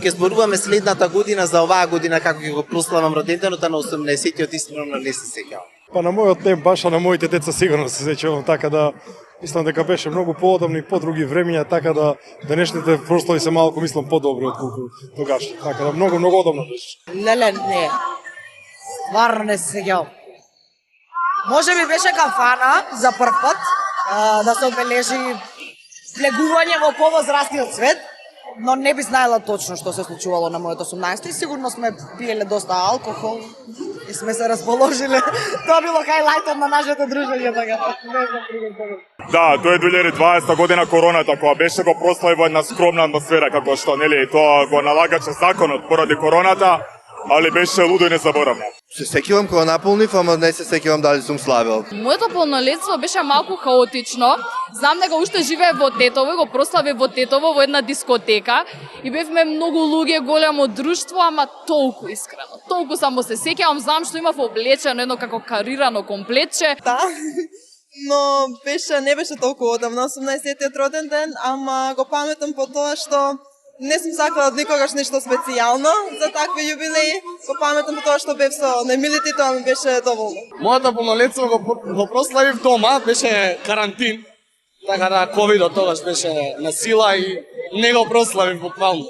Ќе зборуваме следната година за оваа година како ќе го прославам роденденот на 18-тиот, искрено не се сеќавам. Па на мојот ден баш, а на моите деца сигурно се сеќавам, така да мислам дека беше многу поодамни, по други времења, така да денешните прослави се малку мислам подобри отколку тогаш. Така да многу одамно беше. Леле, не. Стварно не се сеќавам. Може би беше кафана за прв пат да се обележи влегување во повозрастниот свет, но не би знаела точно што се случувало на мојот 18 и сигурно сме пиеле доста алкохол и сме се расположиле. Тоа било хайлайтот на нашето дружење, така. Да, тоа е 2020 година короната, која беше го прослави во една скромна атмосфера, како што, нели, тоа го налагаше законот поради короната, али беше лудо и незаборавно. Се сеќавам кога наполнив, ама не се сеќавам дали сум славел. Моето полнолетство беше малку хаотично. Знам дека уште живее во Тетово, го прослави во Тетово во една дискотека и бевме многу луѓе, големо друштво, ама толку искрено. Толку само се сеќавам, знам што имав облечено едно како карирано комплетче. Да, но не беше толку одамна, 18-тиот роден ден, ама го паметам по тоа што не сум сакала никогаш нешто специјално за такви јубилеи. Го паметам по тоа што бев со најмилите и тоа ми беше доволно. Моето полнолетство го прославив дома, беше карантин. Така да ковидот тогаш беше на сила и не го прославив буквално.